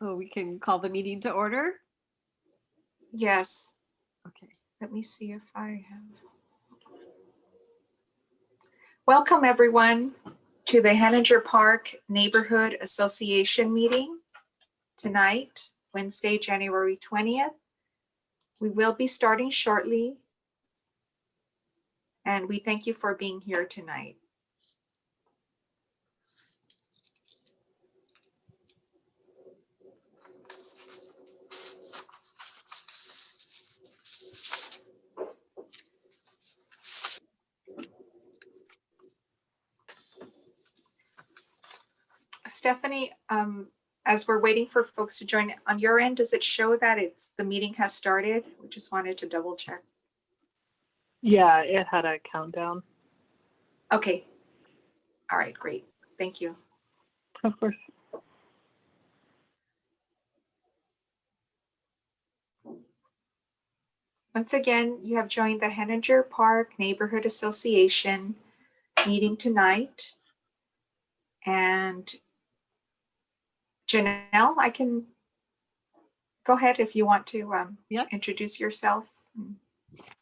So we can call the meeting to order? Yes. Okay. Let me see if I have. Welcome everyone to the Heninger Park Neighborhood Association meeting tonight, Wednesday, January 20th. We will be starting shortly, and we thank you for being here tonight. Stephanie, as we're waiting for folks to join on your end, does it show that the meeting has started? We just wanted to double check. Yeah, it had a countdown. Okay. All right, great. Thank you. Of course. Once again, you have joined the Heninger Park Neighborhood Association meeting tonight. And Janelle, I can go ahead if you want to Yes. introduce yourself.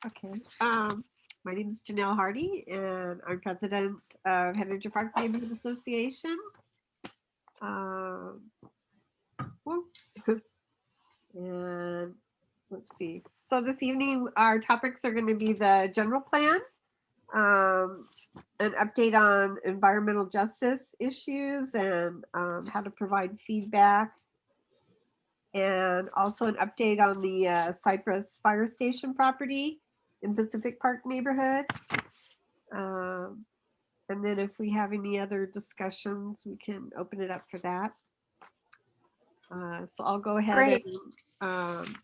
Okay. My name is Janelle Hardy, and I'm president of Heninger Park Neighborhood Association. And let's see. So this evening, our topics are going to be the general plan, an update on environmental justice issues and how to provide feedback, and also an update on the Cypress Fire Station property in Pacific Park neighborhood. And then if we have any other discussions, we can open it up for that. So I'll go ahead. Great. And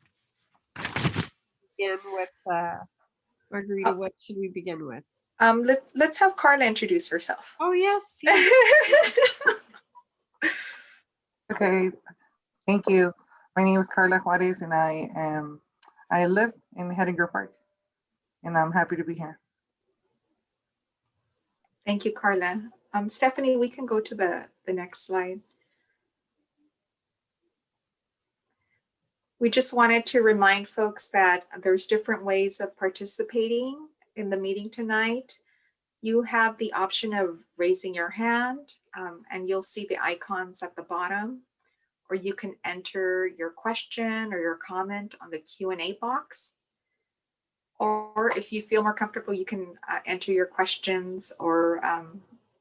begin with Margarita. What should we begin with? Let's have Carla introduce herself. Oh, yes. Okay, thank you. My name is Carla Juarez, and I live in Heninger Park, and I'm happy to be here. Thank you, Carla. Stephanie, we can go to the next slide. We just wanted to remind folks that there's different ways of participating in the meeting tonight. You have the option of raising your hand, and you'll see the icons at the bottom, or you can enter your question or your comment on the Q&A box. Or if you feel more comfortable, you can enter your questions or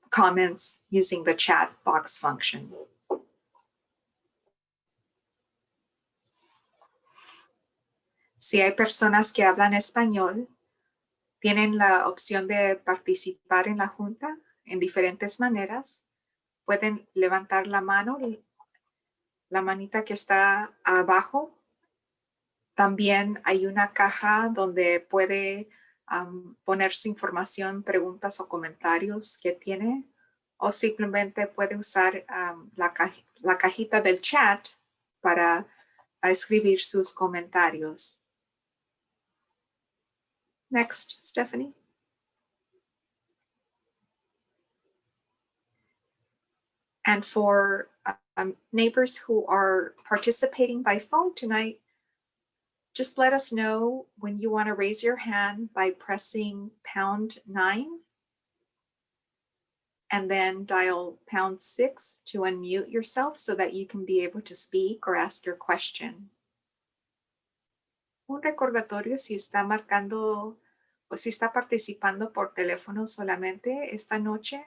comments using the chat box function. Si hay personas que hablan español, tienen la opción de participar en la junta en diferentes maneras. Pueden levantar la mano, la manita que está abajo. También hay una caja donde puede poner su información, preguntas o comentarios que tiene, o simplemente puede usar la cajita del chat para escribir sus comentarios. Next, Stephanie. And for neighbors who are participating by phone tonight, just let us know when you want to raise your hand by pressing #9 and then dial #6 to unmute yourself so that you can be able to speak or ask your question. Un recordatorio, si está marcando o si está participando por teléfono solamente esta noche,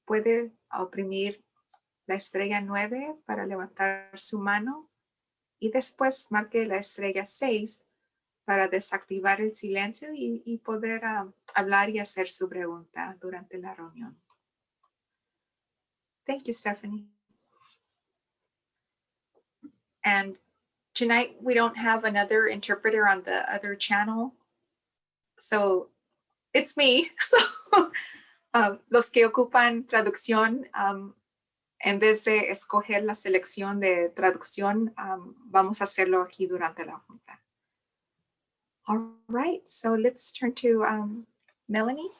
puede oprimir la estrella 9 para levantar su mano y después marque la estrella 6 para desactivar el silencio y poder hablar y hacer su pregunta durante la reunión. Thank you, Stephanie. And tonight we don't have another interpreter on the other channel, so it's me. So los que ocupan traducción, en vez de escoger la selección de traducción, vamos a hacerlo aquí durante la junta. All right, so let's turn to Melanie.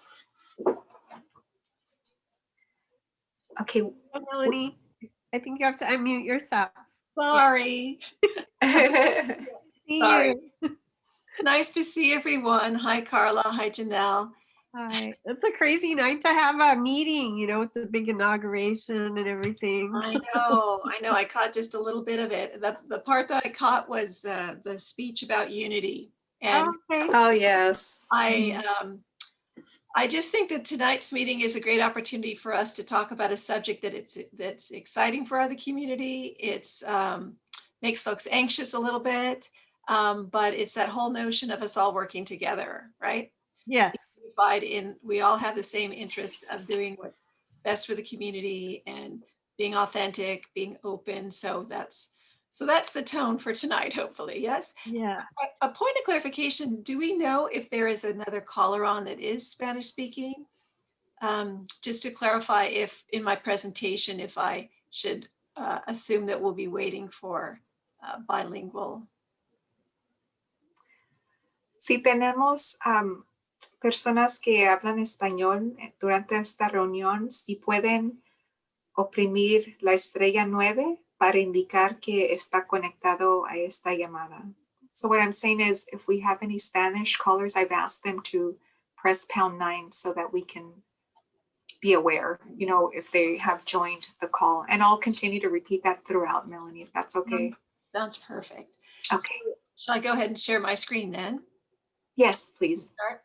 Okay. Melanie, I think you have to unmute yourself. Sorry. See Sorry. you. Nice to see everyone. Hi, Carla. Hi, Janelle. Hi. It's a crazy night to have a meeting, with the big inauguration and everything. I know. I caught just a little bit of it. The part that I caught was the speech about unity. And Okay. Oh, yes. I just think that tonight's meeting is a great opportunity for us to talk about a subject that's exciting for the community. It's makes folks anxious a little bit, but it's that whole notion of us all working together, right? Yes. We all have the same interest of doing what's best for the community and being authentic, being open. So that's the tone for tonight, hopefully. Yes. Yes. A point of clarification, do we know if there is another caller on that is Spanish speaking? Just to clarify, if in my presentation, if I should assume that we'll be waiting for bilingual. Si tenemos personas que hablan español durante esta reunión, si pueden oprimir la estrella 9 para indicar que está conectado a esta llamada. So what I'm saying is, if we have any Spanish callers, I've asked them to press #9 so that we can be aware, if they have joined the call. And I'll continue to repeat that throughout, Melanie, if that's okay. Sounds perfect. Okay. So, shall I go ahead and share my screen then? Yes, please. Start.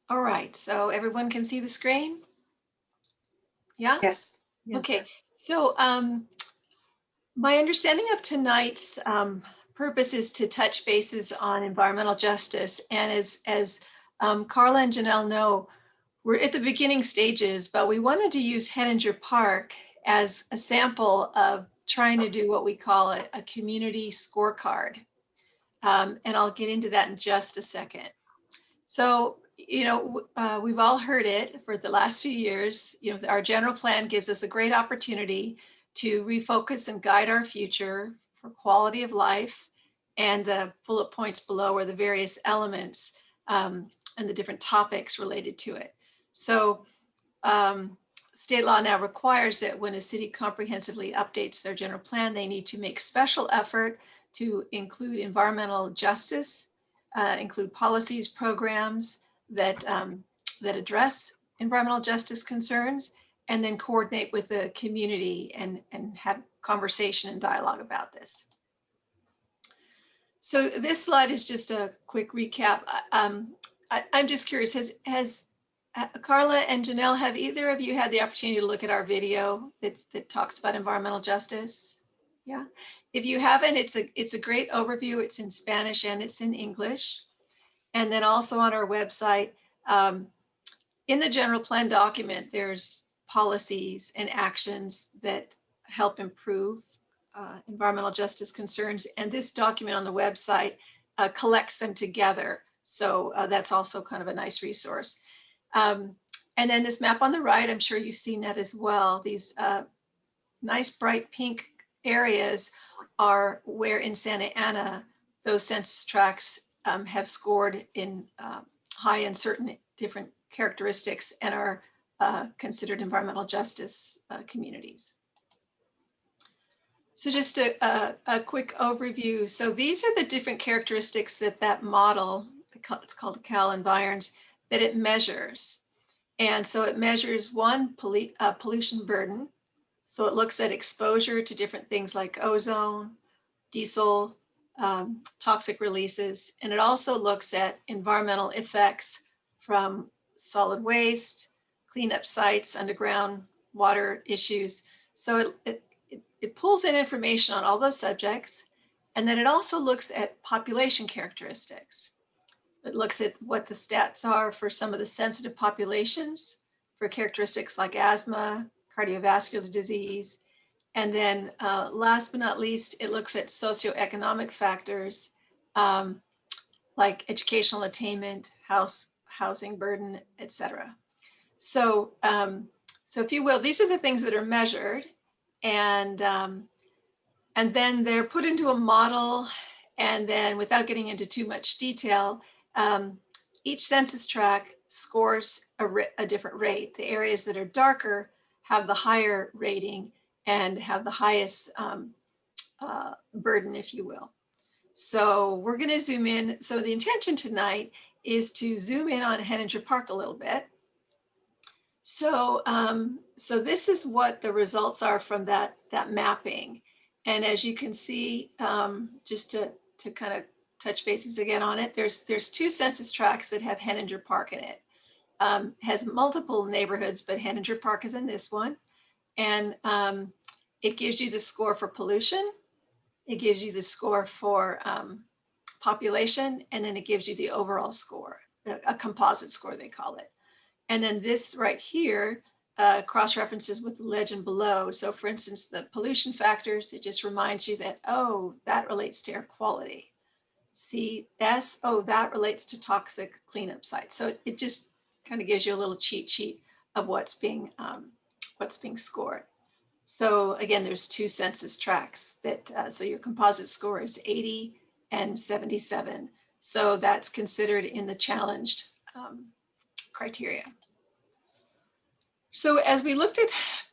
All right, so everyone can see the screen? Yeah? Yes. Okay, so my understanding of tonight's purpose is to touch bases on environmental justice. And as Carla and Janelle know, we're at the beginning stages, but we wanted to use Heninger Park as a sample of trying to do what we call a community scorecard. And I'll get into that in just a second. So, we've all heard it for the last few years. Our general plan gives us a great opportunity to refocus and guide our future for quality of life. And the bullet points below are the various elements and the different topics related to it. So state law now requires that when a city comprehensively updates their general plan, they need to make special effort to include environmental justice, include policies, programs that address environmental justice concerns, and then coordinate with the community and have conversation and dialogue about this. So this slide is just a quick recap. I'm just curious, has Carla and Janelle, have either of you had the opportunity to look at our video that talks about environmental justice? Yeah. If you haven't, it's a great overview. It's in Spanish and it's in English. And then also on our website, in the general plan document, there's policies and actions that help improve environmental justice concerns. And this document on the website collects them together. So that's also kind of a nice resource. And then this map on the right, I'm sure you've seen that as well. These nice bright pink areas are where in Santa Ana, those census tracts have scored in high in certain different characteristics and are considered environmental justice communities. So just a quick overview. So these are the different characteristics that model, it's called CalEnviroScreen, that it measures. And so it measures one, pollution burden. So it looks at exposure to different things like ozone, diesel, toxic releases. And it also looks at environmental effects from solid waste, cleanup sites, underground water issues. So it pulls in information on all those subjects. And then it also looks at population characteristics. It looks at what the stats are for some of the sensitive populations for characteristics like asthma, cardiovascular disease. And then last but not least, it looks at socioeconomic factors like educational attainment, housing burden, et cetera. So, so if you will, these are the things that are measured, and then they're put into a model. And then without getting into too much detail, each census tract scores a different rate. The areas that are darker have the higher rating and have the highest burden, if you will. So we're going to zoom in. So the intention tonight is to zoom in on Heninger Park a little bit. So, so this is what the results are from that mapping. And as you can see, just to kind of touch bases again on it, there's 2 census tracts that have Heninger Park in it. Has multiple neighborhoods, but Heninger Park is in this one. And it gives you the score for pollution. It gives you the score for population, and then it gives you the overall score, a composite score, they call it. And then this right here cross-references with the legend below. So for instance, the pollution factors, it just reminds you that, oh, that relates to air quality. CS, oh, that relates to toxic cleanup sites. So it just kind of gives you a little cheat sheet of what's being scored. So again, there's 2 census tracts that, so your composite score is 80 and 77. So that's considered in the challenged criteria. So as we looked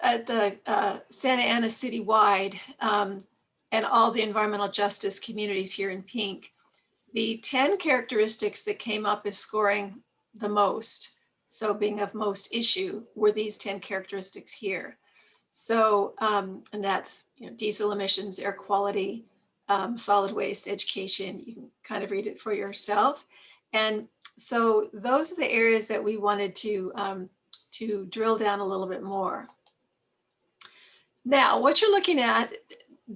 at the Santa Ana citywide and all the environmental justice communities here in pink, the 10 characteristics that came up as scoring the most, so being of most issue, were these 10 characteristics here. So, and that's, you know, diesel emissions, air quality, solid waste, education. You can kind of read it for yourself. And so those are the areas that we wanted to drill down a little bit more. Now, what you're looking at,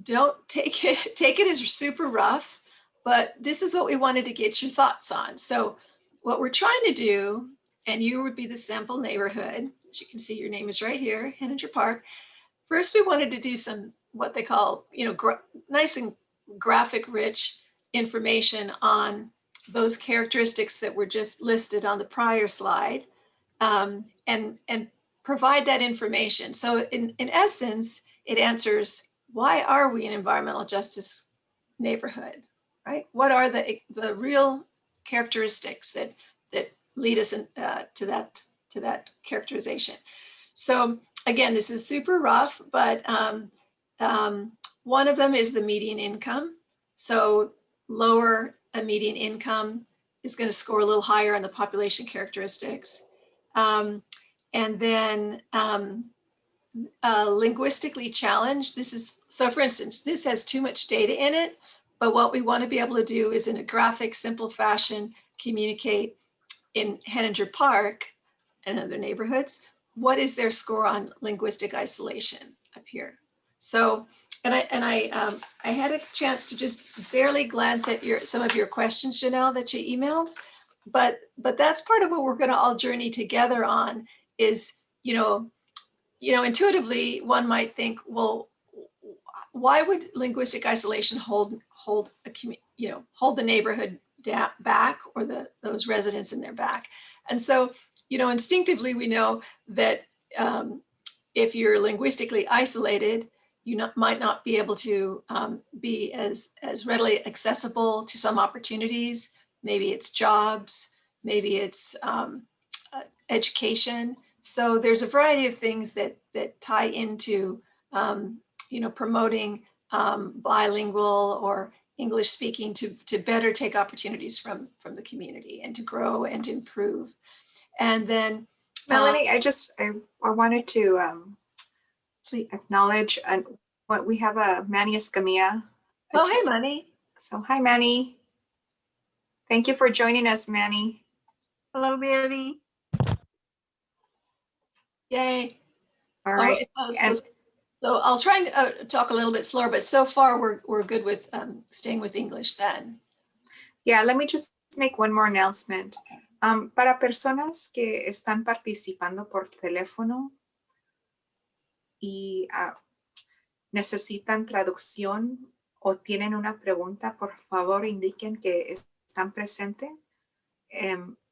don't take it as super rough, but this is what we wanted to get your thoughts on. So what we're trying to do, and you would be the sample neighborhood, as you can see, your name is right here, Heninger Park. First, we wanted to do some, what they call, you know, nice and graphic rich information on those characteristics that were just listed on the prior slide, and provide that information. So in essence, it answers, why are we an environmental justice neighborhood, right? What are the real characteristics that lead us to that characterization? So again, this is super rough, but one of them is the median income. So lower a median income is going to score a little higher on the population characteristics. And then linguistically challenged. This is, so for instance, this has too much data in it, but what we want to be able to do is in a graphic, simple fashion, communicate in Heninger Park and other neighborhoods, what is their score on linguistic isolation up here? So, and I had a chance to just barely glance at some of your questions, Janelle, that you emailed, but that's part of what we're going to all journey together on is, you know, intuitively one might think, well, why would linguistic isolation hold the neighborhood back, or those residents in their back? And so, you know, instinctively we know that if you're linguistically isolated, you might not be able to be as readily accessible to some opportunities. Maybe it's jobs, maybe it's education. So there's a variety of things that tie into you know, promoting bilingual or English speaking to better take opportunities from the community and to grow and to improve. And then Melanie, I wanted to acknowledge what we have a Manny Escamilla. Oh, hey, Manny. So hi, Manny. Thank you for joining us, Manny. Hello, Manny. Yay. All right. So I'll try and talk a little bit slower, but so far we're good with staying with English then. Yeah, let me just make one more announcement. Para personas que están participando por teléfono y necesitan traducción o tienen una pregunta, por favor indiquen que están presentes.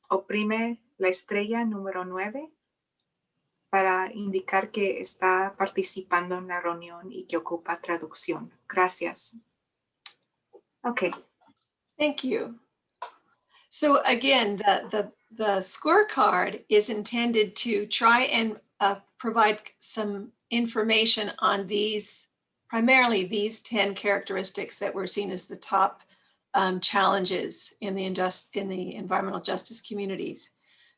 Oprime la estrella número 9 para indicar que está participando en la reunión y que ocupa traducción. Gracias. Okay. Thank you. So again, the scorecard is intended to try and provide some information on these, primarily these 10 characteristics that were seen as the top challenges in the environmental justice communities.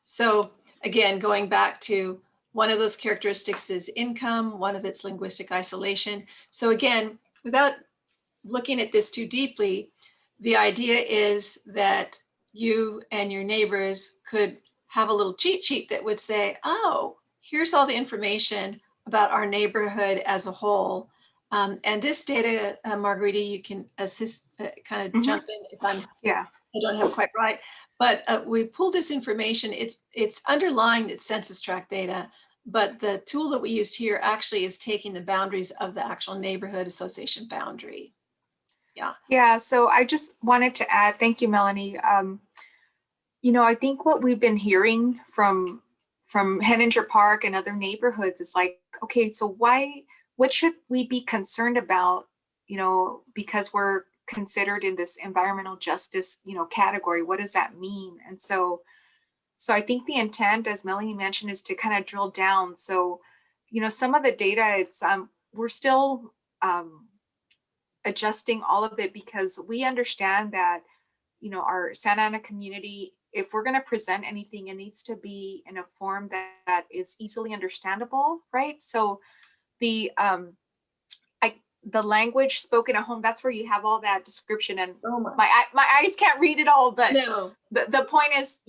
So again, going back to one of those characteristics is income, one of it's linguistic isolation. So again, without looking at this too deeply, the idea is that you and your neighbors could have a little cheat sheet that would say, oh, here's all the information about our neighborhood as a whole. And this data, Margarita, you can assist, kind of jump in if Yeah. I don't have it quite right. But we pulled this information. It's underlying that census tract data, but the tool that we used here actually is taking the boundaries of the actual neighborhood association boundary. Yeah. Yeah, so I just wanted to add, thank you, Melanie. I think what we've been hearing from Heninger Park and other neighborhoods is like, okay, so what should we be concerned about, because we're considered in this environmental justice, category? What does that mean? And so I think the intent, as Melanie mentioned, is to kind of drill down. So, some of the data, it's we're still adjusting all of it, because we understand that, our Santa Ana community, if we're going to present anything, it needs to be in a form that is easily understandable, right? So the language spoken at home, that's where you have all that description, and my eyes can't read it all, but No. the point is,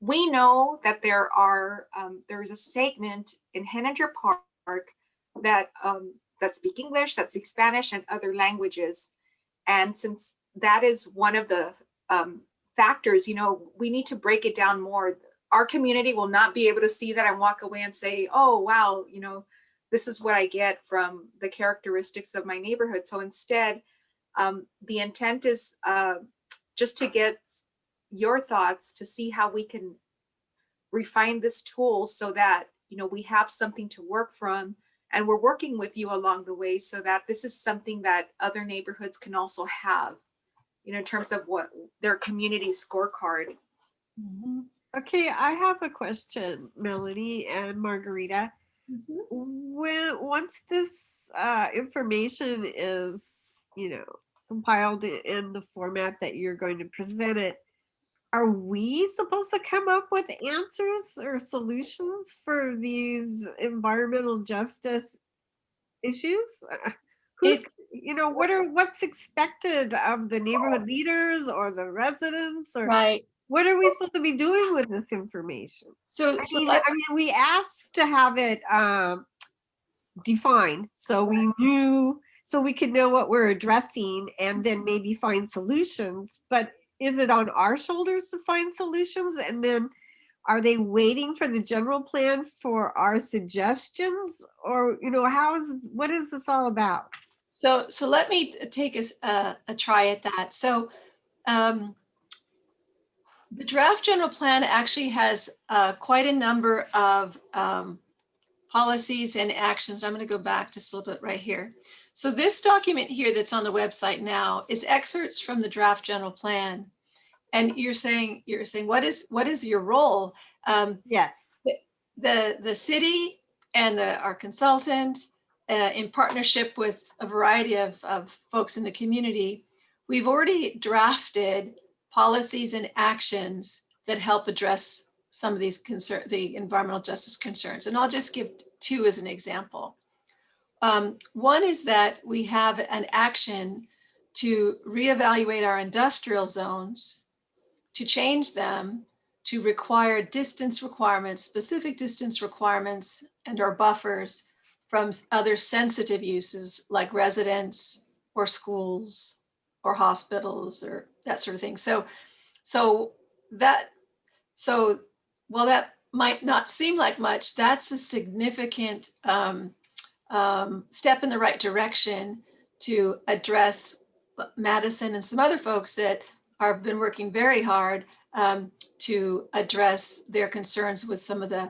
we know that there's a segment in Heninger Park that speak English, that speak Spanish and other languages. And since that is one of the factors, we need to break it down more. Our community will not be able to see that and walk away and say, oh, wow, this is what I get from the characteristics of my neighborhood. So instead, the intent is just to get your thoughts to see how we can refine this tool so that, we have something to work from. And we're working with you along the way so that this is something that other neighborhoods can also have, in terms of what their community scorecard. Okay, I have a question, Melanie and Margarita. Once this information is, compiled in the format that you're going to present it, are we supposed to come up with answers or solutions for these environmental justice issues? What's expected of the neighborhood leaders or the residents, or Right. what are we supposed to be doing with this information? So we asked to have it defined so we could know what we're addressing and then maybe find solutions. But is it on our shoulders to find solutions? And then are they waiting for the general plan for our suggestions? Or, what is this all about? So let me take a try at that. So the draft general plan actually has quite a number of policies and actions. I'm going to go back just a little bit right here. So this document here that's on the website now is excerpts from the draft general plan. And you're saying what is your role? Yes. The city and our consultant, in partnership with a variety of folks in the community, we've already drafted policies and actions that help address some of these the environmental justice concerns. And I'll just give two as an example. One is that we have an action to reevaluate our industrial zones, to change them, to require distance requirements, specific distance requirements, and or buffers from other sensitive uses like residents or schools or hospitals or that sort of thing. So while that might not seem like much, that's a significant step in the right direction to address Madison and some other folks that have been working very hard to address their concerns with some of the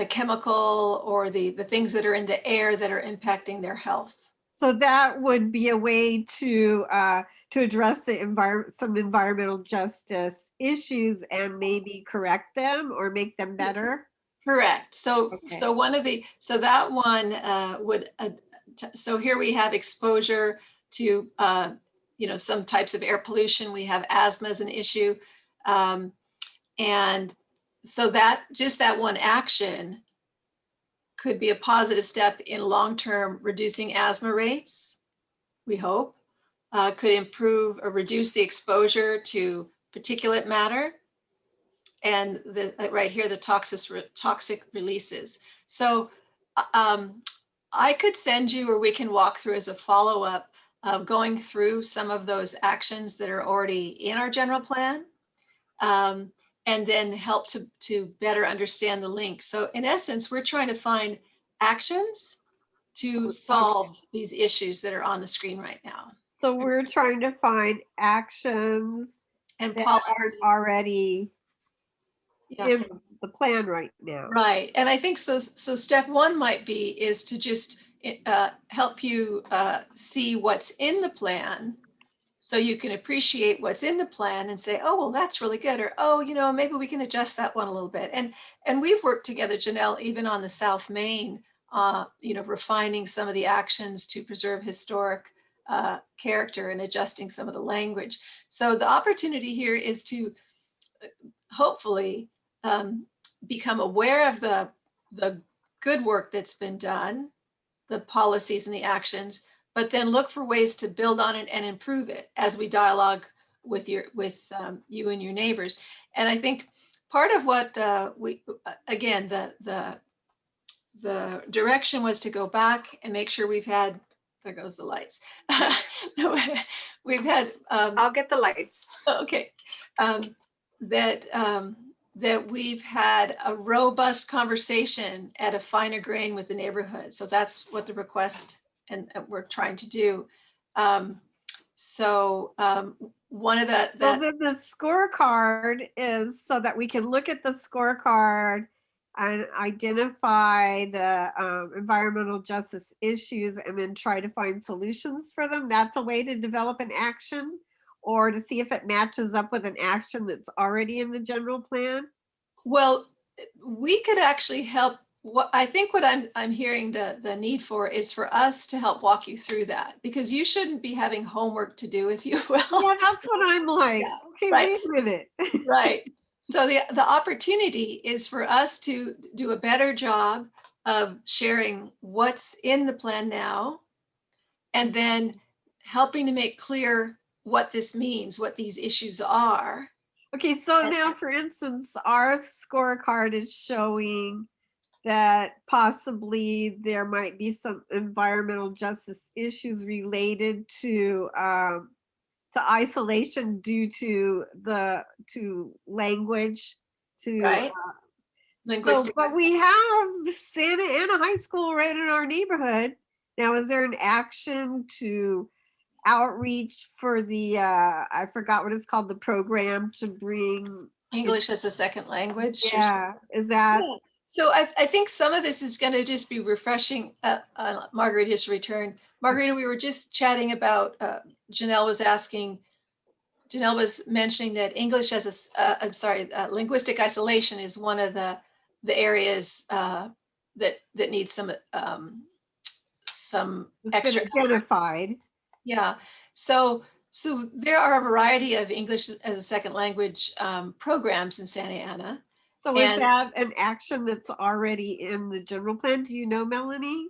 chemical or the things that are in the air that are impacting their health. So that would be a way to address the some environmental justice issues and maybe correct them or make them better. Correct. So, Okay. so that one would, so here we have exposure to, some types of air pollution. We have asthma as an issue. And so that, just that one action could be a positive step in long-term reducing asthma rates, we hope, could improve or reduce the exposure to particulate matter. And right here, the toxic releases. So I could send you, or we can walk through as a follow-up, going through some of those actions that are already in our general plan, and then help to better understand the link. So in essence, we're trying to find actions to solve these issues that are on the screen right now. So we're trying to find actions And that aren't already yeah. in the plan right now. Right. And I think so step one might be is to just help you see what's in the plan, so you can appreciate what's in the plan and say, oh, well, that's really good. Or, oh, maybe we can adjust that one a little bit. And we've worked together, Janelle, even on the South Main, refining some of the actions to preserve historic character and adjusting some of the language. So the opportunity here is to hopefully become aware of the good work that's been done, the policies and the actions, but then look for ways to build on it and improve it as we dialogue with you and your neighbors. And I think part of what again, the direction was to go back and make sure we've had, there goes the lights. We've had. I'll get the lights. Okay. That we've had a robust conversation at a finer grain with the neighborhood. So that's what the request and we're trying to do. One of the Well, then the scorecard is so that we can look at the scorecard and identify the environmental justice issues and then try to find solutions for them. That's a way to develop an action, or to see if it matches up with an action that's already in the general plan. Well, we could actually help. What I'm hearing the need for is for us to help walk you through that, because you shouldn't be having homework to do, if you will. Yeah, that's what I'm like. Yeah, okay, right. Wait a minute. Right. So the opportunity is for us to do a better job of sharing what's in the plan now, and then helping to make clear what this means, what these issues are. Okay, so now, for instance, our scorecard is showing that possibly there might be some environmental justice issues related to isolation due to language, Right. Linguistic. But we have Santa Ana High School right in our neighborhood. Now, is there an action to outreach for the I forgot what it's called, the program to bring English as a second language? Yeah, is that? Yeah. So I think some of this is going to just be refreshing. Margarita just returned. Margarita, we were just chatting about, Janelle was mentioning that English as linguistic isolation is one of the areas that needs some extra identified. Yeah. So there are a variety of English as a second language programs in Santa Ana. So is that an action that's already in the general plan? Do you know, Melanie?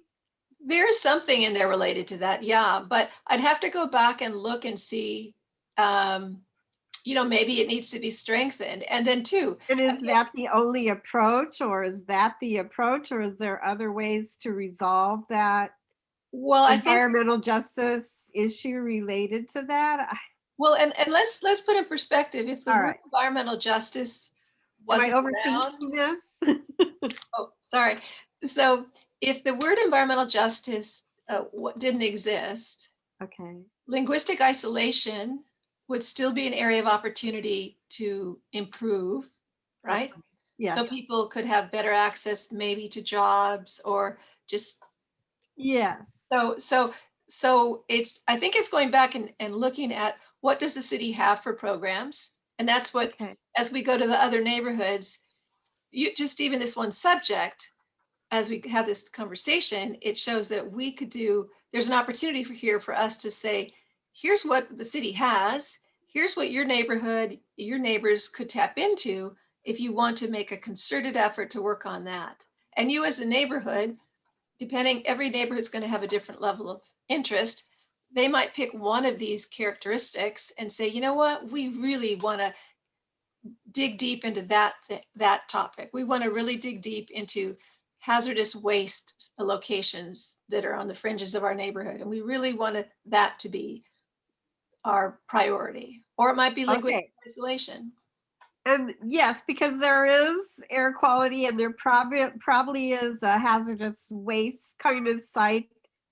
There's something in there related to that, yeah. But I'd have to go back and look and see, maybe it needs to be strengthened. And then too. And is that the only approach, or is there other ways to resolve that? Well, environmental justice issue related to that? Well, and let's put in perspective, if the word environmental justice wasn't around, this? Oh, sorry. So if the word environmental justice didn't exist, okay, linguistic isolation would still be an area of opportunity to improve, right? Okay. Yes. So people could have better access maybe to jobs or just. Yes. so I think it's going back and looking at what does the city have for programs? And that's what, Okay. as we go to the other neighborhoods, you just even this one subject, as we have this conversation, it shows that we could do, there's an opportunity here for us to say, here's what the city has, here's what your neighborhood, your neighbors could tap into if you want to make a concerted effort to work on that. And you as a neighborhood, depending, every neighborhood's going to have a different level of interest. They might pick one of these characteristics and say, you know what, we really want to dig deep into that topic. We want to really dig deep into hazardous waste locations that are on the fringes of our neighborhood. And we really wanted that to be our priority. Or it might be linguistic isolation. And yes, because there is air quality and there probably is a hazardous waste kind of site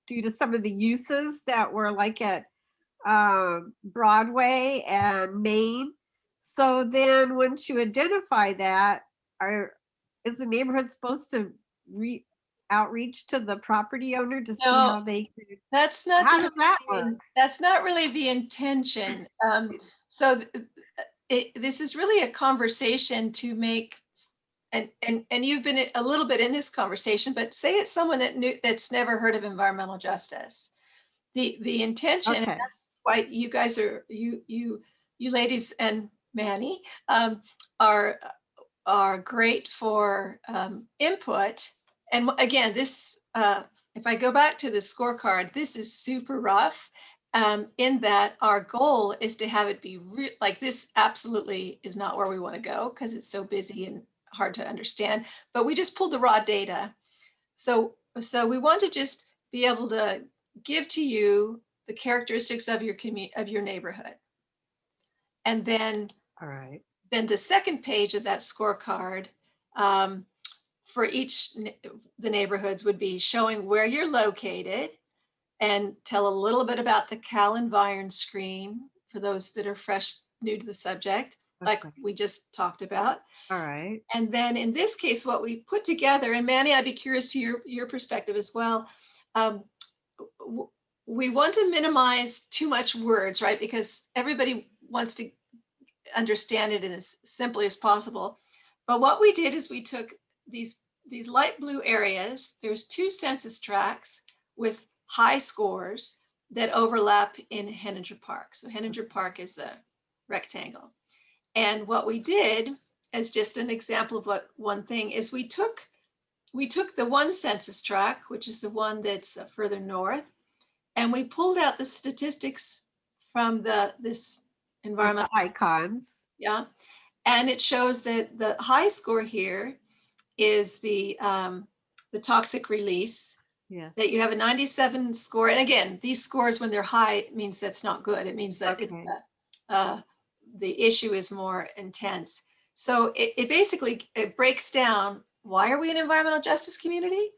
due to some of the uses that were like at Broadway and Main. So then once you identify that, is the neighborhood supposed to outreach to the property owner to see how they can, That's not how does that work? That's not really the intention. This is really a conversation to make, and you've been a little bit in this conversation, but say it's someone that's never heard of environmental justice. The intention, and that's why you guys are, you ladies and Manny are great for input. And again, this, if I go back to the scorecard, this is super rough. In that our goal is to have it be like this absolutely is not where we want to go because it's so busy and hard to understand, but we just pulled the raw data. So we want to just be able to give to you the characteristics of your neighborhood. And then, all right. Then the second page of that scorecard for each the neighborhoods would be showing where you're located, and tell a little bit about the CalEnviroScreen for those that are fresh, new to the subject, like we just talked about. All right. And then in this case, what we put together, and Manny, I'd be curious to your perspective as well. We want to minimize too much words, right? Because everybody wants to understand it in as simply as possible. But what we did is we took these light blue areas. There's 2 census tracts with high scores that overlap in Heninger Park. So Heninger Park is the rectangle. And what we did, as just an example of what one thing is, we took the one census tract, which is the one that's further north, and we pulled out the statistics from this environmental icons. Yeah. And it shows that the high score here is the toxic release. Yes. That you have a 97 score. And again, these scores, when they're high, it means that's not good. It means that the issue is more intense. So it basically, it breaks down, why are we an environmental justice community?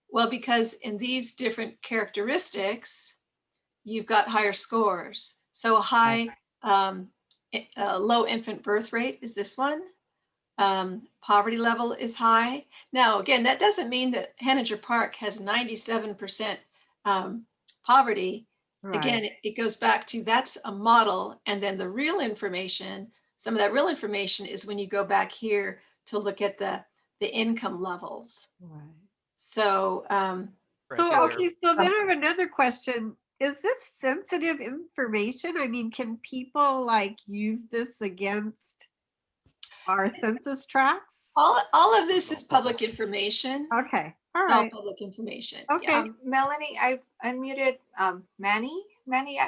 Well, because in these different characteristics, you've got higher scores. So a high, low infant birth rate is this one. Poverty level is high. Now, again, that doesn't mean that Heninger Park has 97% poverty. Right. Again, it goes back to that's a model. And then the real information, some of that real information is when you go back here to look at the income levels. Right. So, so then I have another question. Is this sensitive information? I mean, can people like use this against our census tracts? All of this is public information. Okay. All right. All public information. Okay. Yeah. Melanie, I've unmuted Manny. Manny,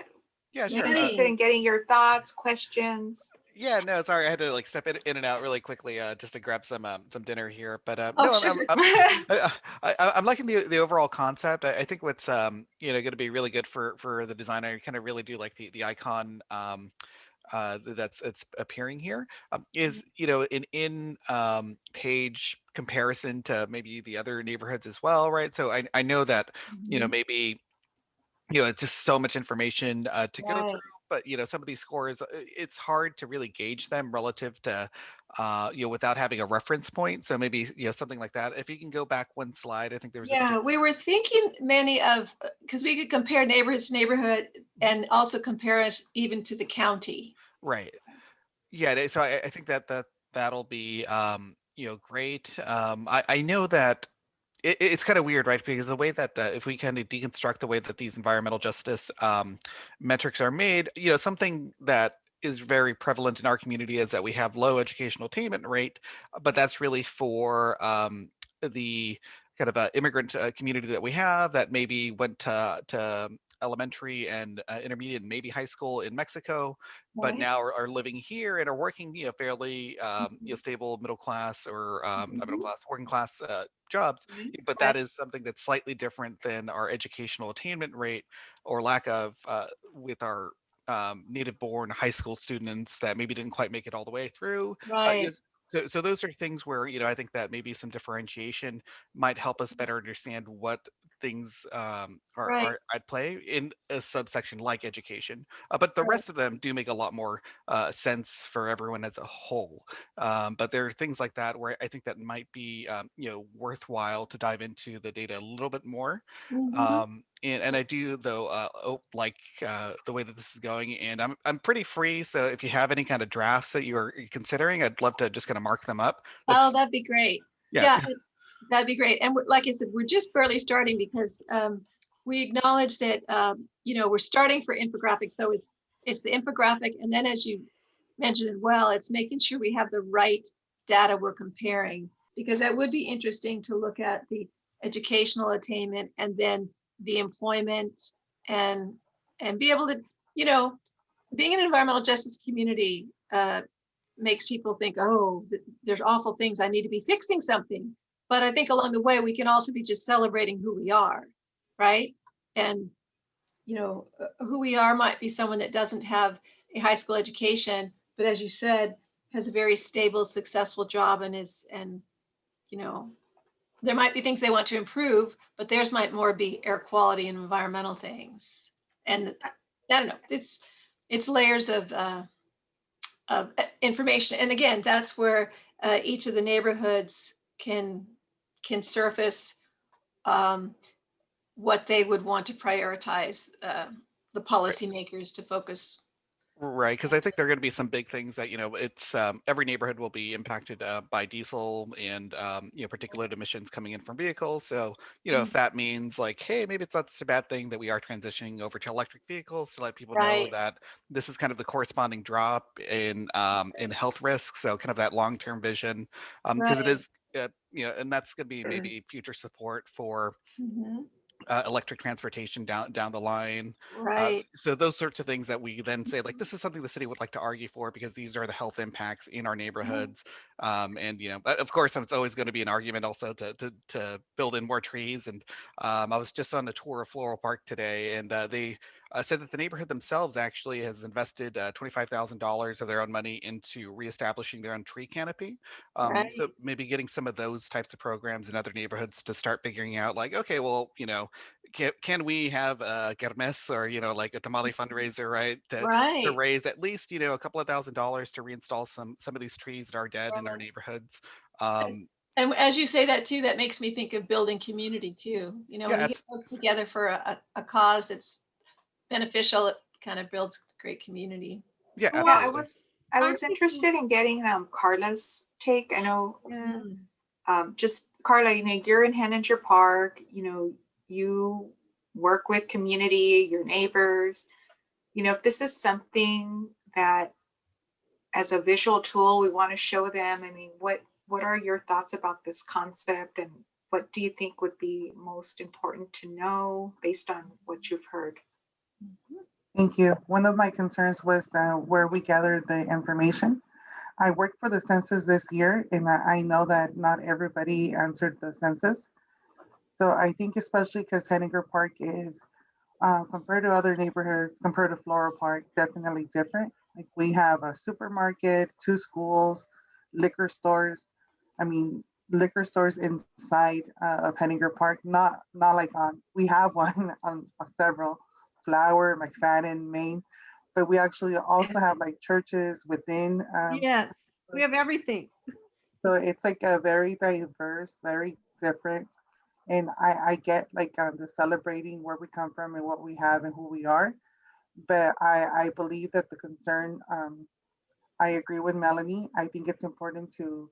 yeah, he's sure. interested in getting your thoughts, questions. Yeah, no, sorry, I had to like step in and out really quickly just to grab some dinner here. But sure. I'm liking the overall concept. I think what's going to be really good for the design. I kind of really do like the icon that's appearing here is in page comparison to maybe the other neighborhoods as well, right? So I know that maybe it's just so much information to go through. but some of these scores, it's hard to really gauge them relative to without having a reference point. So maybe something like that. If you can go back one slide, I think there was a Yeah, we were thinking many of, because we could compare neighborhood to neighborhood and also compare us even to the county. right. Yeah, so I think that'll be great. I know that it's kind of weird, right? Because the way that if we kind of deconstruct the way that these environmental justice metrics are made, something that is very prevalent in our community is that we have low educational attainment rate, but that's really for the kind of immigrant community that we have that maybe went to elementary and intermediate and maybe high school in Mexico, but Right. now are living here and are working fairly stable middle class or not middle class, working class jobs. But that is something that's slightly different than our educational attainment rate or lack of with our native born high school students that maybe didn't quite make it all the way through. Right. So those are things where I think that maybe some differentiation might help us better understand what things Right. are at play in a subsection like education. But the Right. rest of them do make a lot more sense for everyone as a whole. But there are things like that where I think that might be worthwhile to dive into the data a little bit more. Mhm. And I do though like the way that this is going, and I'm pretty free. So if you have any kind of drafts that you're considering, I'd love to just kind of mark them up. Oh, That's that'd be great. yeah. Yeah, that'd be great. And like I said, we're just barely starting because we acknowledge that we're starting for infographics. So it's the infographic, and then as you mentioned as well, it's making sure we have the right data we're comparing, because that would be interesting to look at the educational attainment and then the employment and be able to, being an environmental justice community makes people think, oh, there's awful things, I need to be fixing something. But I think along the way, we can also be just celebrating who we are, right? And, who we are might be someone that doesn't have a high school education, but as you said, has a very stable, successful job you know, there might be things they want to improve, but theirs might more be air quality and environmental things. And I don't know, it's layers of information. And again, that's where each of the neighborhoods can surface what they would want to prioritize the policymakers to focus. Right, because I think there are going to be some big things that it's every neighborhood will be impacted by diesel and particulate emissions coming in from vehicles. So if that means like, hey, maybe it's not such a bad thing that we are transitioning over to electric vehicles to let people know Right. that this is kind of the corresponding drop in health risks. So kind of that long-term vision, because it Right. is and that's going to be maybe future support for Mhm. electric transportation down the line. Right. So those sorts of things that we then say, like, this is something the city would like to argue for because these are the health impacts in our neighborhoods. And but of course, it's always going to be an argument also to build in more trees. And I was just on a tour of Floral Park today, and they said that the neighborhood themselves actually has invested $25,000 of their own money into reestablishing their own tree canopy. Right. So maybe getting some of those types of programs in other neighborhoods to start figuring out, like, okay, well, can we have a kermes or like a tamale fundraiser, right, to Right. raise at least a couple of $1,000s to reinstall some of these trees that are dead in our neighborhoods. um And as you say that too, that makes me think of building community too. yeah When you get it's folks together for a cause that's beneficial, it kind of builds great community. yeah, Yeah, absolutely. I I'm was thinking- interested in getting Carla's take. I know Yeah. just Carla, you're in Heninger Park, you work with community, your neighbors. If this is something that as a visual tool we want to show them, I mean, what are your thoughts about this concept, and what do you think would be most important to know based on what you've heard? Thank you. One of my concerns was where we gathered the information. I worked for the census this year, and I know that not everybody answered the census. So I think especially because Heninger Park is, compared to other neighborhoods, compared to Floral Park, definitely different. Like we have a supermarket, 2 schools, liquor stores. I mean, liquor stores inside of Heninger Park, not like on, we have one on several, Flower, McFadden, Maine, but we actually also have like churches within. Yes, we have everything. So it's like a very diverse, very different. And I get like the celebrating where we come from and what we have and who we are. But I believe that the concern, I agree with Melanie. I think it's important to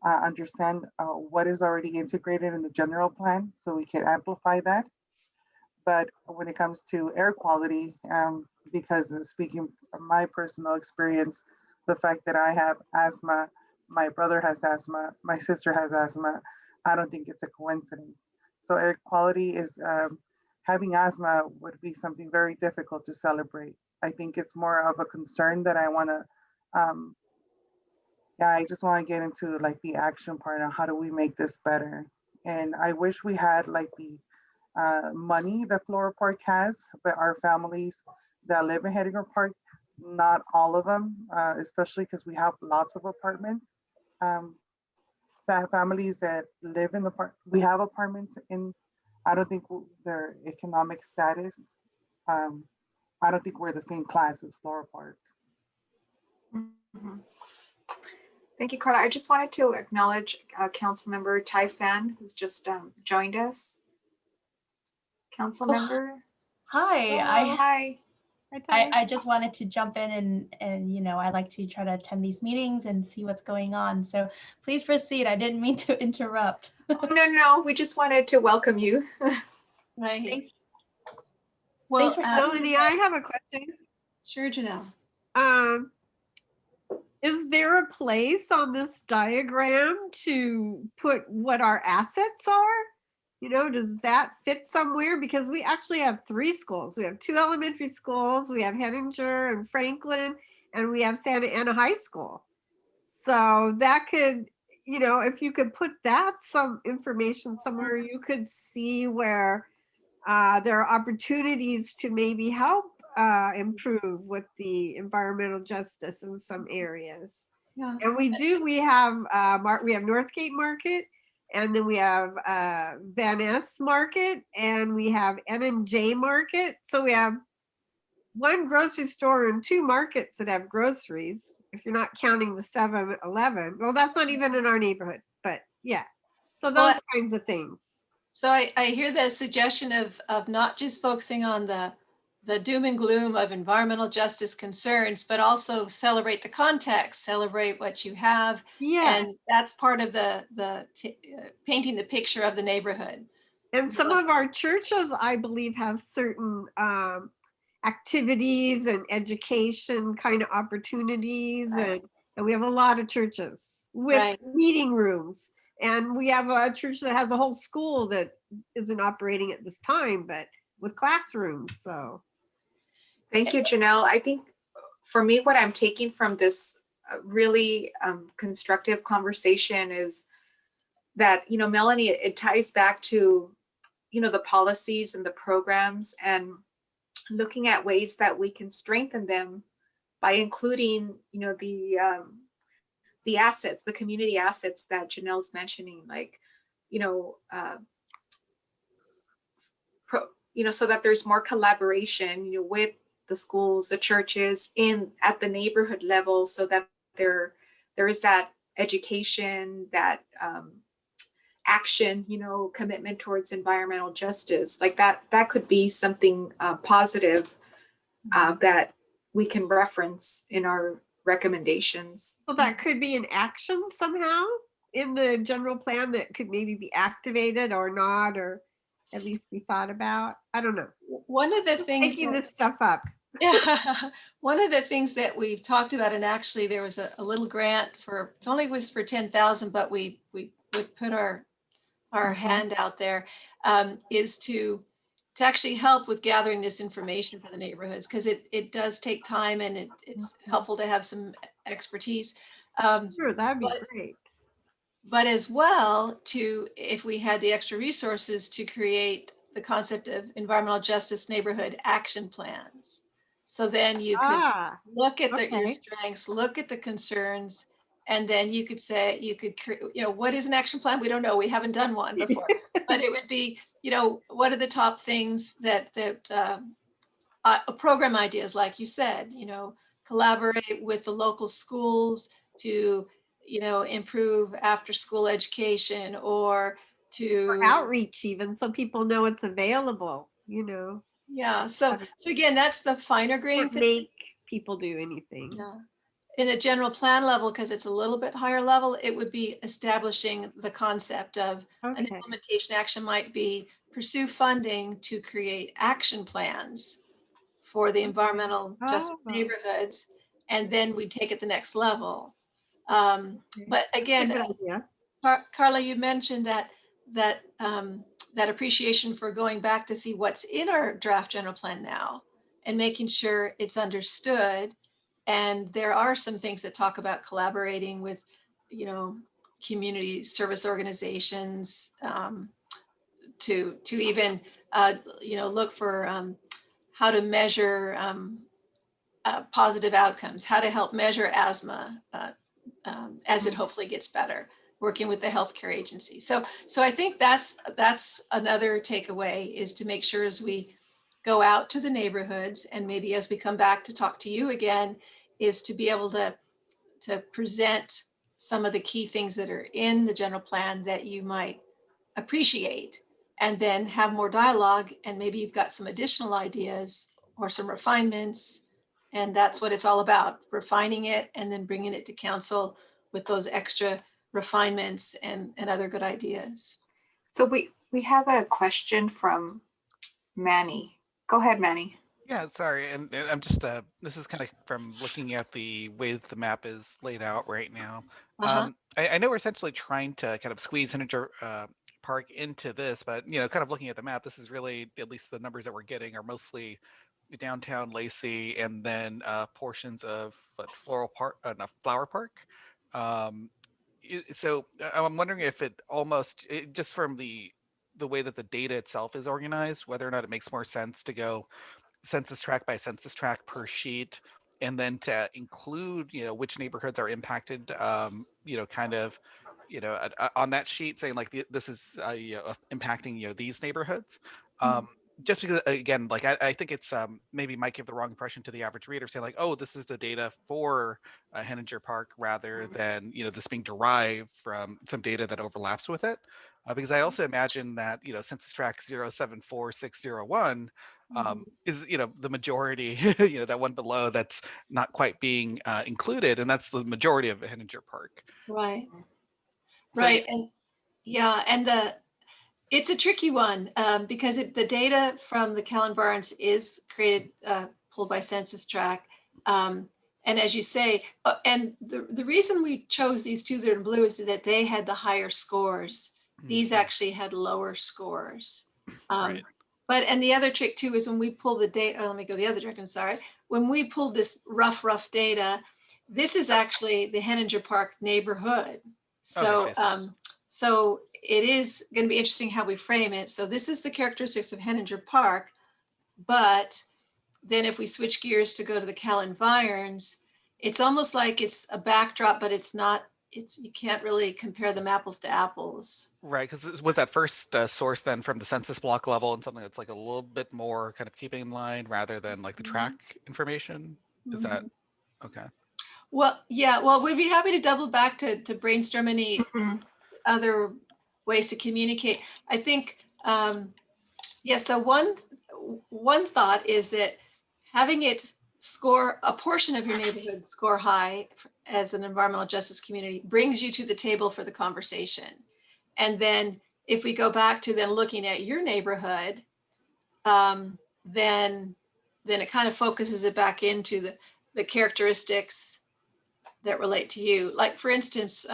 understand what is already integrated in the general plan so we can amplify that. But when it comes to air quality, because speaking from my personal experience, the fact that I have asthma, my brother has asthma, my sister has asthma, I don't think it's a coincidence. So air quality is, having asthma would be something very difficult to celebrate. I think it's more of a concern that I want to, um, yeah, I just want to get into like the action part on how do we make this better. And I wish we had like the money that Flora Park has, but our families that live in Heninger Park, not all of them, especially because we have lots of apartments. Um, Families that live in the park, we have apartments in, I don't think their economic status, um, I don't think we're the same class as Flora Park. Mhm. Thank you, Carla. I just wanted to acknowledge Councilmember Tai Fan, who's just joined us. Councilmember. Hi, Hi. I just wanted to jump in and you know, I like to try to attend these meetings and see what's going on. So please proceed. I didn't mean to interrupt. Oh, no. We just wanted to welcome you. Right. Thanks. Well, Thanks for having Melanie, I have a question. sure, Janelle. Is there a place on this diagram to put what our assets are? You know, does that fit somewhere? Because we actually have 3 schools. We have 2 elementary schools. We have Heninger and Franklin, and we have Santa Ana High School. So that could, you know, if you could put that some information somewhere, you could see where there are opportunities to maybe help improve with the environmental justice in some areas. Yeah. And we have Northgate Market, and then we have Van Ness Market, and we have N&J Market. So we have 1 grocery store and 2 markets that have groceries, if you're not counting the 7-Eleven. Well, that's not even in our neighborhood, but yeah. So those kinds of things. So I hear the suggestion of not just focusing on the doom and gloom of environmental justice concerns, but also celebrate the context, celebrate what you have. Yeah. And that's part of the painting the picture of the neighborhood. And some of our churches, I believe, have certain activities and education kind of opportunities. Right. And we have a lot of churches with Right. meeting rooms. And we have a church that has a whole school that isn't operating at this time, but with classrooms. So Thank you, Janelle. I think for me, what I'm taking from this really constructive conversation is that, you know, Melanie, it ties back to, you know, the policies and the programs and looking at ways that we can strengthen them by including, you know, the assets, the community assets that Janelle's mentioning, like, you know, so that there's more collaboration, you know, with the schools, the churches at the neighborhood level, so that there is that education, that action, you know, commitment towards environmental justice. Like that could be something positive that we can reference in our recommendations. So that could be an action somehow in the general plan that could maybe be activated or not, or at least be thought about. I don't know. One of the things Making this stuff up. Yeah, one of the things that we've talked about, and actually there was a little grant for, it only was for 10,000, but we would put our hand out there, is to actually help with gathering this information for the neighborhoods, because it does take time and it's helpful to have some expertise. Sure, that'd be great. But as well, if we had the extra resources, to create the concept of environmental justice neighborhood action plans. So then you could look at your strengths, look at the concerns, and then you could say, you know, what is an action plan? We don't know. We haven't done one before, but it would be, you know, what are the top things that program ideas, like you said, you know, collaborate with the local schools to, you know, improve after school education, or to Or outreach even, so people know it's available, you know. yeah. So again, that's the finer grain. Can't make people do anything. Yeah. In a general plan level, because it's a little bit higher level, it would be establishing the concept of an Okay. implementation action might be pursue funding to create action plans for the environmental justice Oh, neighborhoods, and then we take it the next level. But that's a again, good idea. Carla, you mentioned that that appreciation for going back to see what's in our draft general plan now and making sure it's understood. And there are some things that talk about collaborating with, you know, community service organizations, to even you know, look for how to measure positive outcomes, how to help measure asthma as it hopefully gets better, working with the healthcare agency. So I think that's another takeaway, is to make sure as we go out to the neighborhoods, and maybe as we come back to talk to you again, is to be able to present some of the key things that are in the general plan that you might appreciate, and then have more dialogue, and maybe you've got some additional ideas or some refinements. And that's what it's all about, refining it and then bringing it to council with those extra refinements and other good ideas. So we have a question from Manny. Go ahead, Manny. Yeah, sorry, and I'm just this is kind of from looking at the way that the map is laid out right now. I know we're essentially trying to kind of squeeze Heninger Park into this, but you know, kind of looking at the map, this is really, at least the numbers that we're getting are mostly downtown Lacey, and then portions of Floral Park, no, Flower Park. So I'm wondering if just from the way that the data itself is organized, whether or not it makes more sense to go census tract by census tract per sheet, and then to include, you know, which neighborhoods are impacted, you know, kind of, you know, on that sheet, saying like this is you know, impacting, you know, these neighborhoods. Just because, again, like I think it's maybe might give the wrong impression to the average reader, saying like, oh, this is the data for Heninger Park, rather than, you know, this being derived from some data that overlaps with it. Because I also imagine that, you know, census tract 074601 is, you know, the majority, you know, that one below that's not quite being included, and that's the majority of Heninger Park. Right. So, Right. And yeah, and it's a tricky one, because the data from the CalEnviroScreen is created, pulled by census tract. And as you say, and the reason we chose these two that are in blue is that they had the higher scores. These actually had lower scores. Right. But, and the other trick too is when we pull the data, let me go the other direction, sorry. When we pull this rough data, this is actually the Heninger Park neighborhood. So, Okay, so it is going to be interesting how we frame it. So this is the characteristics of Heninger Park, but then if we switch gears to go to the CalEnviroScreen, it's almost like it's a backdrop, but it's not. You can't really compare them apples to apples. Right, because was that first source then from the census block level, and something that's like a little bit more kind of keeping in line rather than like the track information? Is that okay? Well, yeah. Well, we'd be happy to double back to brainstorm any other ways to communicate. I think, yeah. So one thought is that having it score a portion of your neighborhood score high as an environmental justice community brings you to the table for the conversation. And then if we go back to then looking at your neighborhood, then it kind of focuses it back into the characteristics that relate to you. Like for instance,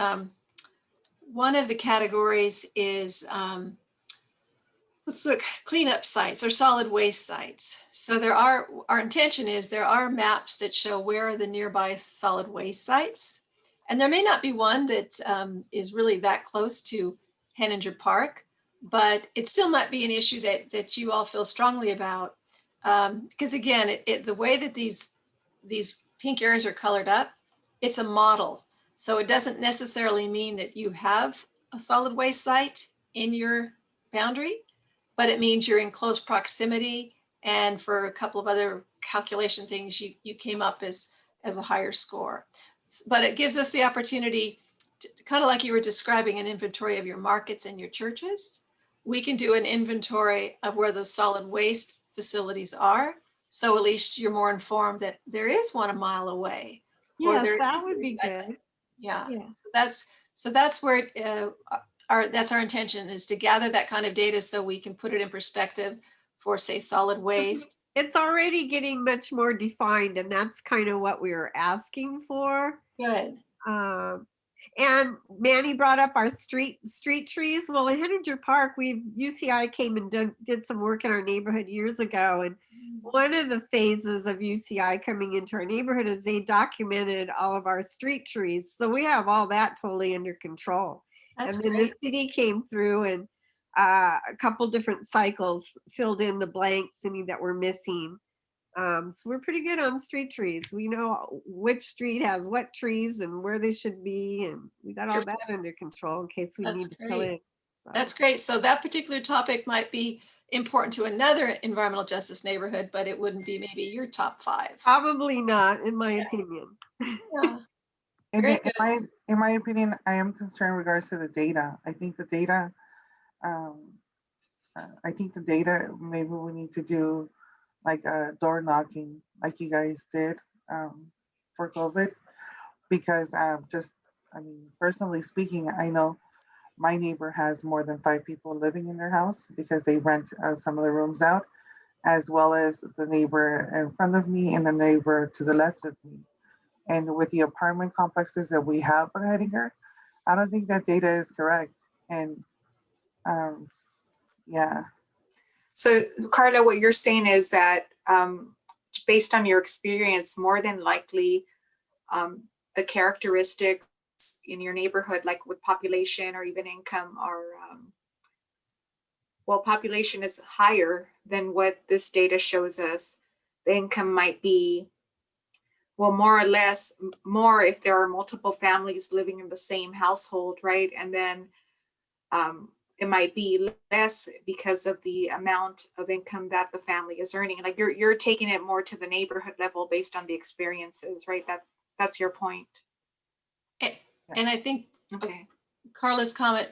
one of the categories is, let's look, cleanup sites or solid waste sites. So our intention is there are maps that show where are the nearby solid waste sites. And there may not be one that is really that close to Heninger Park, but it still might be an issue that you all feel strongly about. Because again, the way that these pink areas are colored up, it's a model. So it doesn't necessarily mean that you have a solid waste site in your boundary, but it means you're in close proximity And for a couple of other calculation things, you came up as a higher score. But it gives us the opportunity to, kind of like you were describing, an inventory of your markets and your churches. We can do an inventory of where those solid waste facilities are. So at least you're more informed that there is one a mile away. Or Yes, there that is would be recycling. good. Yeah. Yes. So that's where that's our intention, is to gather that kind of data so we can put it in perspective for, say, solid waste. It's already getting much more defined, and that's kind of what we were asking for. Good. And Manny brought up our street trees. Well, in Heninger Park, UCI came and did some work in our neighborhood years ago. And one of the phases of UCI coming into our neighborhood is they documented all of our street trees. So we have all that totally under control. That's and then great. the city came through and a couple different cycles filled in the blanks, any that were missing. So we're pretty good on street trees. We know which street has what trees and where they should be, and we got all that under control in case we That's need to fill great. in. So. That's great. So that particular topic might be important to another environmental justice neighborhood, but it wouldn't be maybe your top 5. Probably not, in my opinion. Yeah. In my opinion, I am concerned in regards to the data. I think the data, maybe we need to do like a door knocking, like you guys did for COVID, because personally speaking, I know my neighbor has more than 5 people living in their house because they rent some of the rooms out, as well as the neighbor in front of me and the neighbor to the left of me. And with the apartment complexes that we have in Heninger, I don't think that data is correct. And yeah. So Carla, what you're saying is that based on your experience, more than likely the characteristics in your neighborhood, like with population or even income, are population is higher than what this data shows us. The income might be, well, more or less more if there are multiple families living in the same household, right? And then it might be less because of the amount of income that the family is earning. Like you're taking it more to the neighborhood level based on the experiences, right? That's your point. And I think Okay. Carla's comment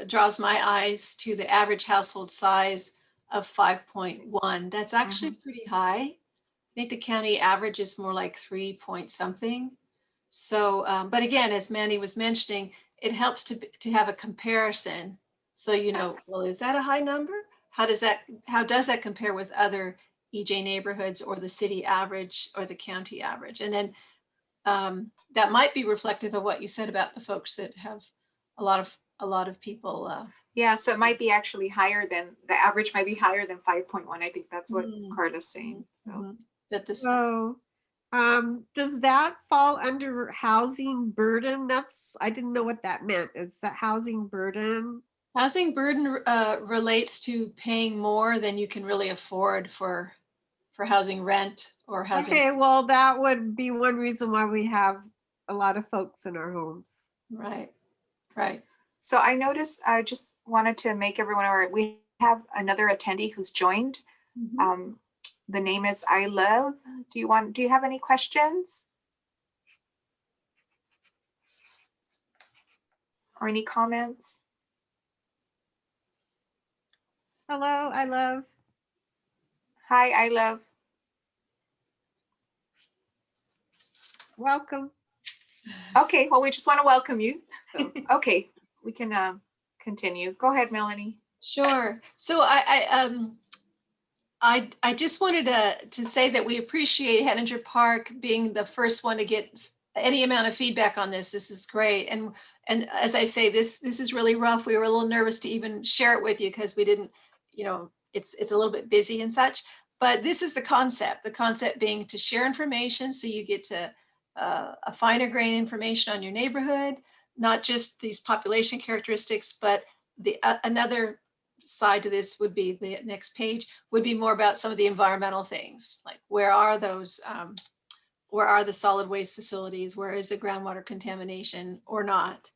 draws my eyes to the average household size of 5.1. That's actually pretty high. I think the county average is more like 3 point something. So, but again, as Manny was mentioning, it helps to have a comparison. So, Yes. well, is that a high number? How does that compare with other EJ neighborhoods or the city average or the county average? And then that might be reflective of what you said about the folks that have a lot of people. Yeah, so it might be actually higher than the average, might be higher than 5.1. I think that's what Carla's saying. So So does that fall under housing burden? I didn't know what that meant. Is that housing burden? Housing burden relates to paying more than you can really afford for housing rent or housing. Okay, well, that would be one reason why we have a lot of folks in our homes. Right. So I noticed, I just wanted to make everyone aware, we have another attendee who's joined. The name is I Love. Do you have any questions? Or any comments? Hello, I Love. Hi, I Love. Welcome. Okay, well, we just want to welcome you. So, okay, we can continue. Go ahead, Melanie. Sure. So I just wanted to say that we appreciate Heninger Park being the first one to get any amount of feedback on this. This is great. And as I say, this is really rough. We were a little nervous to even share it with you because we didn't, it's a little bit busy and such. But this is the concept being to share information so you get to a finer grain information on your neighborhood, not just these population characteristics, but another side to this would be the next page would be more about some of the environmental things, like where are the solid waste facilities, where is the groundwater contamination or not.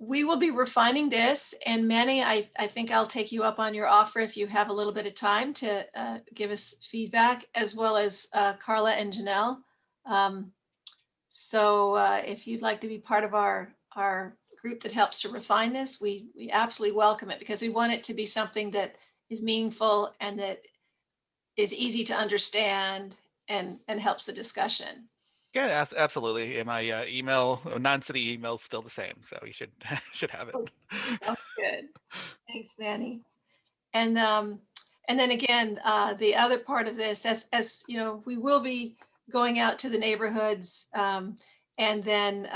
we will be refining this, and Manny, I think I'll take you up on your offer if you have a little bit of time to give us feedback, as well as Carla and Janelle. So if you'd like to be part of our group that helps to refine this, we absolutely welcome it, because we want it to be something that is meaningful and that is easy to understand and helps the discussion. Yeah, absolutely. And my email, non-city email, is still the same, so you should should have it. Sounds good. Thanks, Manny. And then again, the other part of this, as you know, we will be going out to the neighborhoods, and then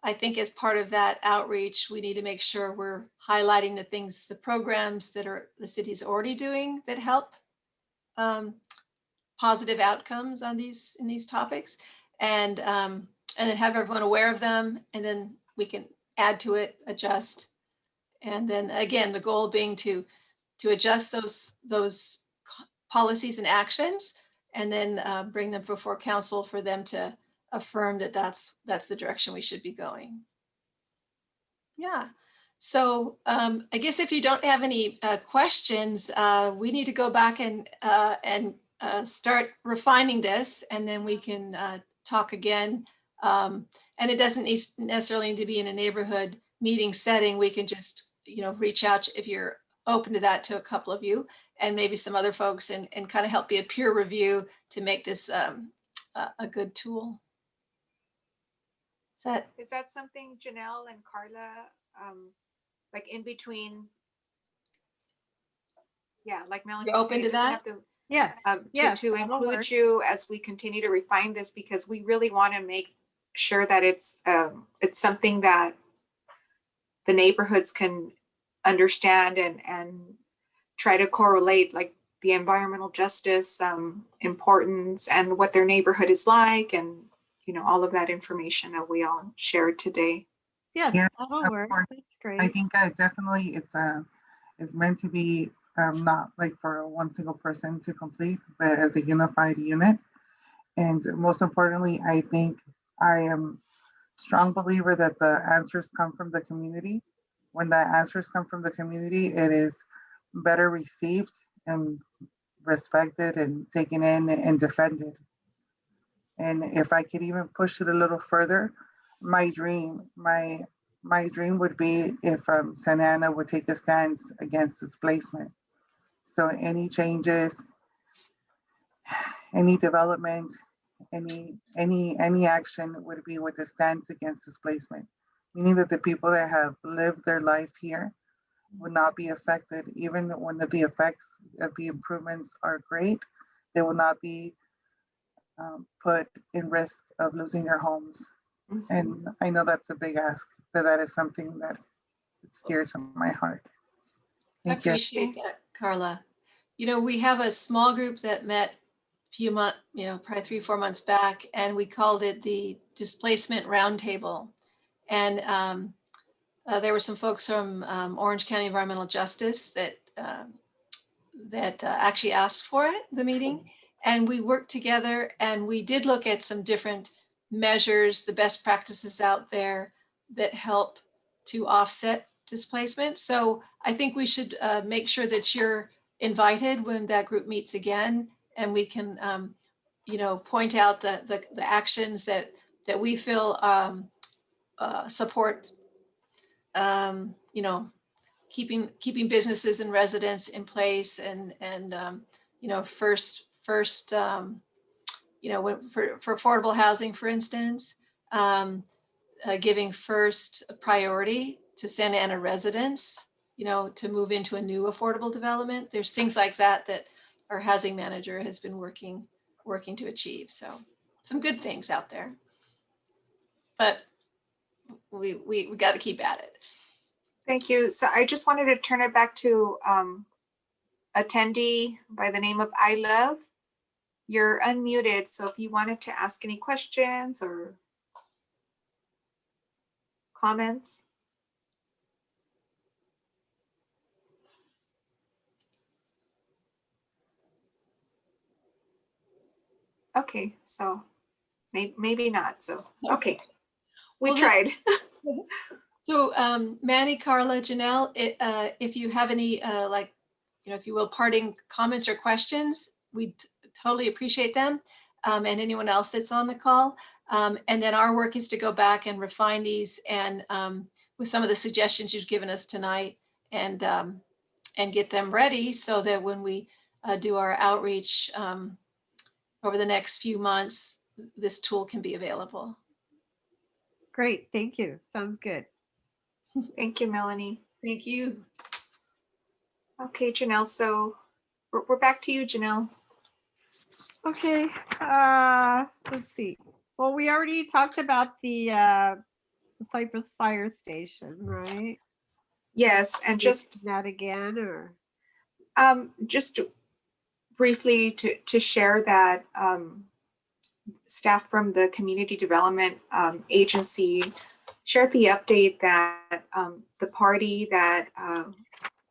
I think as part of that outreach, we need to make sure we're highlighting the programs that the city's already doing that help positive outcomes in these topics, and then have everyone aware of them, and then we can add to it, adjust, and then again, the goal being to adjust those policies and actions, and then bring them before council for them to affirm that that's the direction we should be going. Yeah. So I guess if you don't have any questions, we need to go back and start refining this, and then we can talk again. And it doesn't necessarily need to be in a neighborhood meeting setting. We can just, reach out if you're open to that, to a couple of you and maybe some other folks, and kind of help be a peer review to make this a good tool. Is that something Janelle and Carla, like in between? Yeah, like Melanie You're open said, to doesn't that? have to, Yeah. Yes, to that'll include work. you as we continue to refine this, because we really want to make sure that it's something that the neighborhoods can understand and try to correlate, like the environmental justice importance and what their neighborhood is like, and all of that information that we all shared today. Yes, Yeah, that'll of work. course. That's I great. think definitely it's meant to be not like for one single person to complete, but as a unified unit. And most importantly, I think I am a strong believer that the answers come from the community. When the answers come from the community, it is better received and respected and taken in and defended. And if I could even push it a little further, my dream would be if Santa Ana would take a stance against displacement. So any changes, any development, any action would be with a stance against displacement, meaning that the people that have lived their life here would not be affected, even when the effects of the improvements are great. They will not be put in risk of losing their homes. And I know that's a big ask, but that is something that it's dear to my heart. I Thank you. appreciate that, Carla. We have a small group that met a few months, probably 3-4 months back, and we called it the Displacement Roundtable. And there were some folks from Orange County Environmental Justice that actually asked for the meeting. And we worked together, and we did look at some different measures, the best practices out there that help to offset displacement. So I think we should make sure that you're invited when that group meets again, and we can, point out the actions that we feel support, keeping businesses and residents in place, and first, for affordable housing, for instance, giving first priority to Santa Ana residents, to move into a new affordable development. There's things like that our housing manager has been working to achieve. So some good things out there, but we got to keep at it. Thank you. So I just wanted to turn it back to attendee by the name of I Love. You're unmuted, so if you wanted to ask any questions or comments. Okay, so maybe not. So okay, we tried. So Manny, Carla, Janelle, if you have any, if you will, parting comments or questions, we totally appreciate them. And anyone else that's on the call. And then our work is to go back and refine these and with some of the suggestions you've given us tonight and get them ready so that when we do our outreach over the next few months, this tool can be available. Great, thank you. Sounds good. Thank you, Melanie. Thank you. Okay, Janelle, so we're back to you, Janelle. Okay, let's see. Well, we already talked about the Cypress Fire Station, right? Yes, and just that again, or just briefly to share that staff from the Community Development Agency shared the update that the party that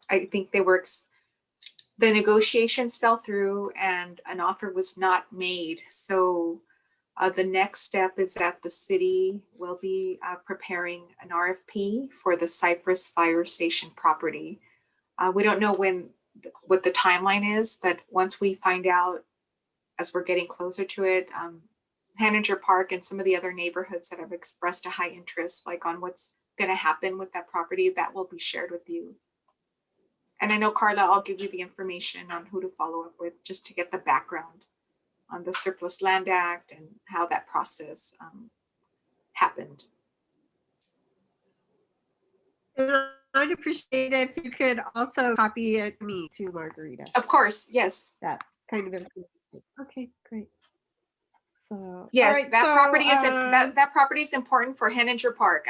I think the negotiations fell through and an offer was not made. So the next step is that the city will be preparing an RFP for the Cypress Fire Station property. We don't know what the timeline is, but once we find out, as we're getting closer to it, Heninger Park and some of the other neighborhoods that have expressed a high interest, like on what's going to happen with that property, that will be shared with you. And I know, Carla, I'll give you the information on who to follow up with just to get the background on the Surplus Land Act and how that process happened. and I'd appreciate it if you could also copy it to me too, Margarita. Of course, yes. That kind of information. Okay, great. So Yes, all right, that so, property is that property is important for Heninger Park.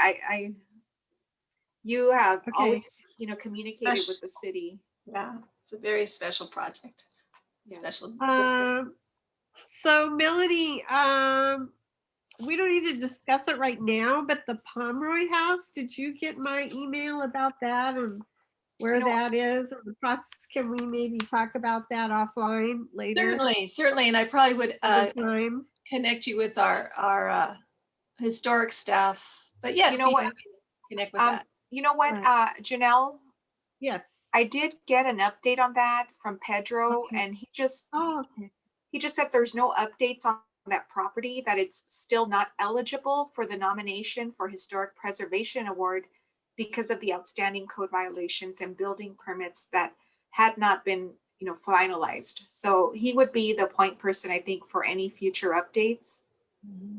You have Okay. always, communicated with the city. Yeah, it's a very special project. Yes. Special. So Melanie, we don't need to discuss it right now, but the Pomeroy House, did you get my email about that and where that is and the process? Can we maybe talk about that offline later? Certainly. And I probably would Time. connect you with our historic staff. But yes, You know be what? happy to connect with that. You know what, Right. Janelle? Yes. I did get an update on that from Pedro, Okay. and he just Okay. said there's no updates on that property, that it's still not eligible for the nomination for Historic Preservation Award because of the outstanding code violations and building permits that had not been, finalized. So he would be the point person, I think, for any future updates.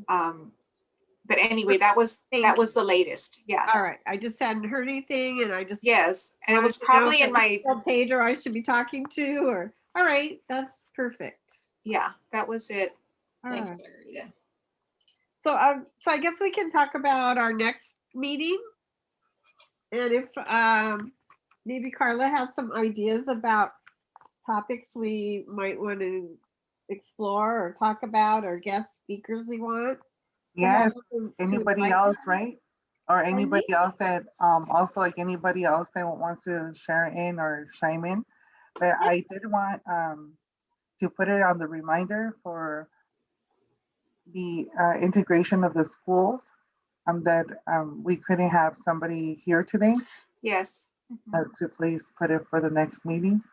But anyway, that was the latest. Yes. All right. I just hadn't heard anything, and I just Yes, and it wanted was to know probably if in it was my still Pedro I should be talking to, or all right. That's perfect. yeah, that was it. All Thanks, right. Margarita. So I guess we can talk about our next meeting, and if maybe Carla has some ideas about topics we might want to explore or talk about, or guest speakers we want. Yes, to anybody invite else, them. right? Or anybody else that, also like anybody else that wants to share in or chime in. But I did want to put it on the reminder for the integration of the schools, that we couldn't have somebody here today, Yes. to please put it for the next meeting.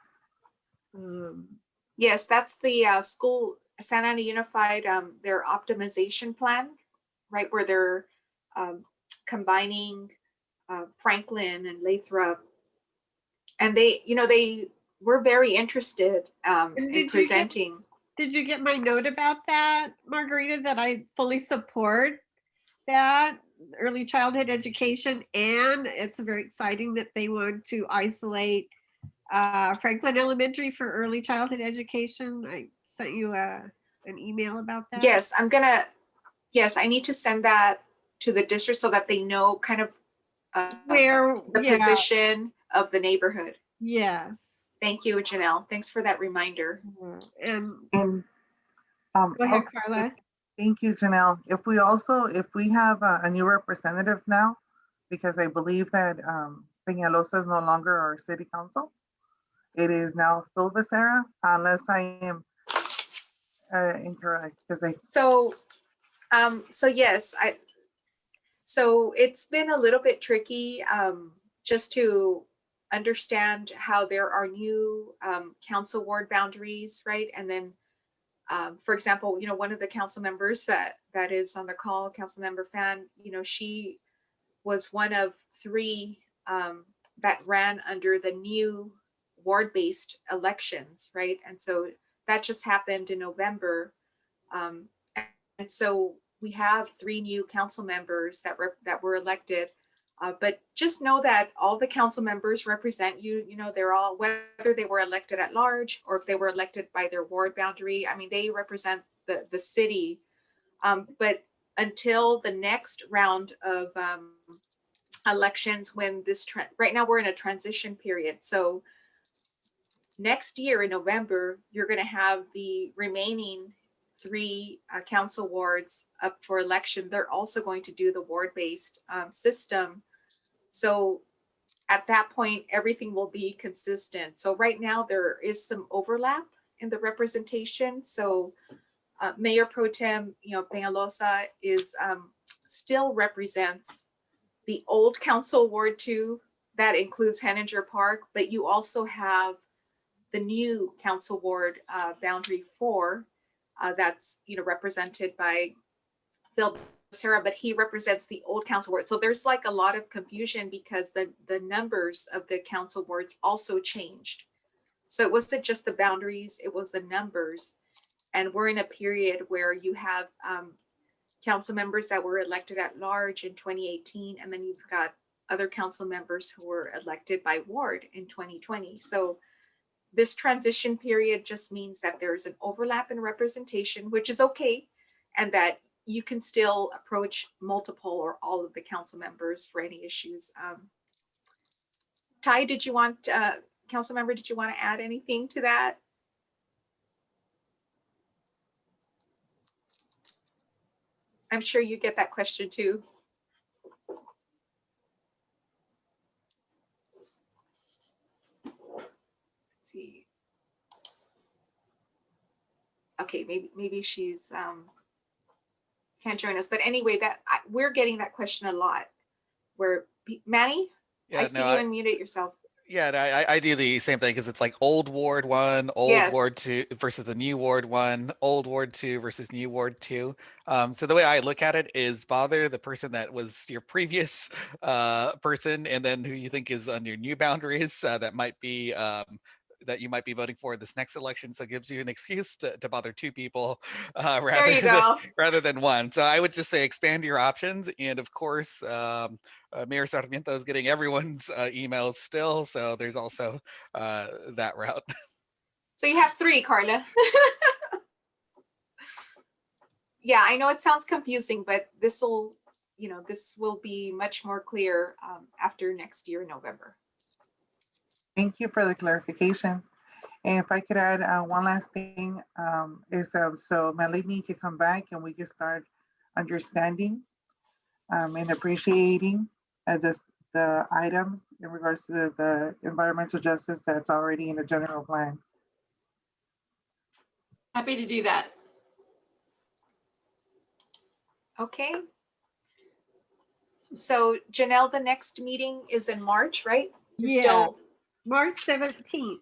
Yes, that's the school, Santa Ana Unified, their optimization plan, right, where they're combining Franklin and Lathrop. And they were very interested in presenting. Did you get my note about that, Margarita, that I fully support that early childhood education, and it's very exciting that they want to isolate Franklin Elementary for early childhood education. I sent you an email about that. Yes, I need to send that to the district so that they know kind of where the position of the neighborhood. Yes. Thank you, Janelle. Thanks for that reminder. And go ahead, also, Carla. Thank you, Janelle. If we have a new representative now, because I believe that Peñalosa is no longer our city council. It is now Phil Becerra, unless I am incorrect. So yes, So it's been a little bit tricky just to understand how there are new council ward boundaries, right? And then, for example, one of the council members that is on the call, Councilmember Fan, she was one of 3 that ran under the new ward-based elections, right? And so that just happened in November. And so we have 3 new council members that were elected. But just know that all the council members represent you. They're all, whether they were elected at large or if they were elected by their ward boundary. I mean, they represent the city. But until the next round of elections, when right now we're in a transition period. So next year in November, you're going to have the remaining 3 council wards up for election. They're also going to do the ward-based system. So at that point, everything will be consistent. So right now there is some overlap in the representation. So Mayor Pro Tem, Peñalosa is still represents the old council ward 2 that includes Heninger Park, but you also have the new council ward boundary 4 that's represented by Phil Becerra, but he represents the old council ward. So there's like a lot of confusion because the numbers of the council wards also changed. So it wasn't just the boundaries, it was the numbers. And we're in a period where you have council members that were elected at large in 2018, and then you've got other council members who were elected by ward in 2020. So this transition period just means that there's an overlap in representation, which is okay, and that you can still approach multiple or all of the council members for any issues. Ty, did you want, council member, did you want to add anything to that? I'm sure you get that question too. Let's see. Okay, maybe she's can't join us, but anyway, we're getting that question a lot. Where Manny, Yeah, I see you unmuted yourself. Yeah, I do the same thing because it's like old Ward 1, old Ward 2 versus the new Ward 1, old Ward 2 versus new Ward 2. So the way I look at it is bother the person that was your previous person, and then who you think is on your new boundaries that might be that you might be voting for this next election. So it gives you an excuse to bother 2 people rather than 1. So I would just say expand your options. And of course, Mayor Sarmiento is getting everyone's emails still. So there's also that route. So you have 3, Carla. Yeah, I know it sounds confusing, but this will be much more clear after next year in November. Thank you for the clarification. And if I could add one last thing, is so Melanie can come back and we can start understanding and appreciating the items in regards to the environmental justice that's already in the general plan. Happy to do that. Okay. So Janelle, the next meeting is in March, right? March 17th.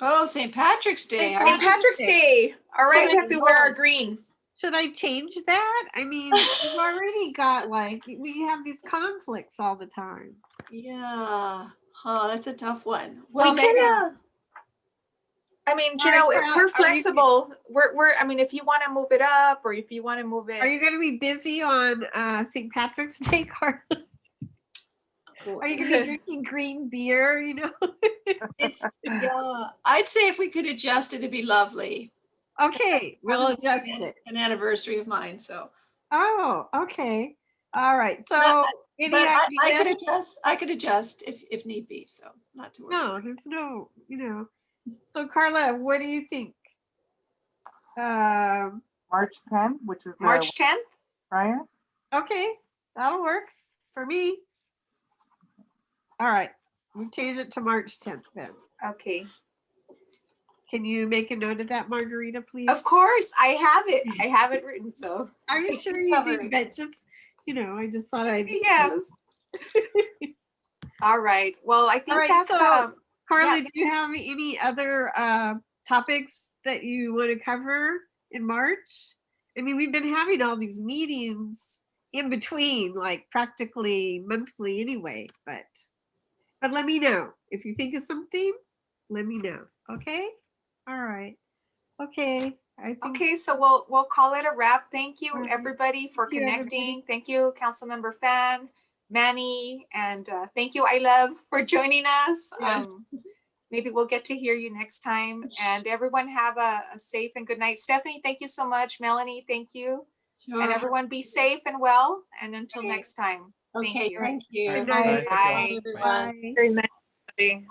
Oh, St. Patrick's Day. St. Patrick's Day. All right, we have to wear our green. Should I change that? I mean, we've already got we have these conflicts all the time. Yeah. Oh, that's a tough one. Well, I mean, we're flexible. I mean, if you want to move it up or if you want to move it. Are you going to be busy on St. Patrick's Day, Carla? Are you going to be drinking green beer, I'd say if we could adjust it, it'd be lovely. Okay, we'll adjust it. An anniversary of mine, so. Oh, okay. All right. So any ideas? I could adjust if need be, so not to worry. No, there's no, So Carla, what do you think? March 10th, which is March 10th? Prior? Okay, that'll work for me. All right, we'll change it to March 10th then. Okay. Can you make a note of that, Margarita, please? Of course, I have it. I have it written, so. I'm sure you do, but just you know, I just thought I'd. Yes. All right. Well, I think right, that's so, Carla, yeah. do you have any other topics that you want to cover in March? I mean, we've been having all these meetings in between, like practically monthly anyway, but let me know. If you think of something, let me know. Okay? All right. Okay. I think Okay, so we'll call it a wrap. Thank you, All right. everybody, for Thank you, everybody. connecting. Thank you, Councilmember Fan, Manny, and thank you, I Love, for joining us. Yeah. Maybe we'll get to hear you next time. And everyone have a safe and good night. Stephanie, thank you so much. Melanie, thank you. Sure. And everyone be safe and well. And until Okay. next time, thank Okay, you. thank you. Good Bye. night. Thank you all. Bye. Everyone. Bye. Very nice.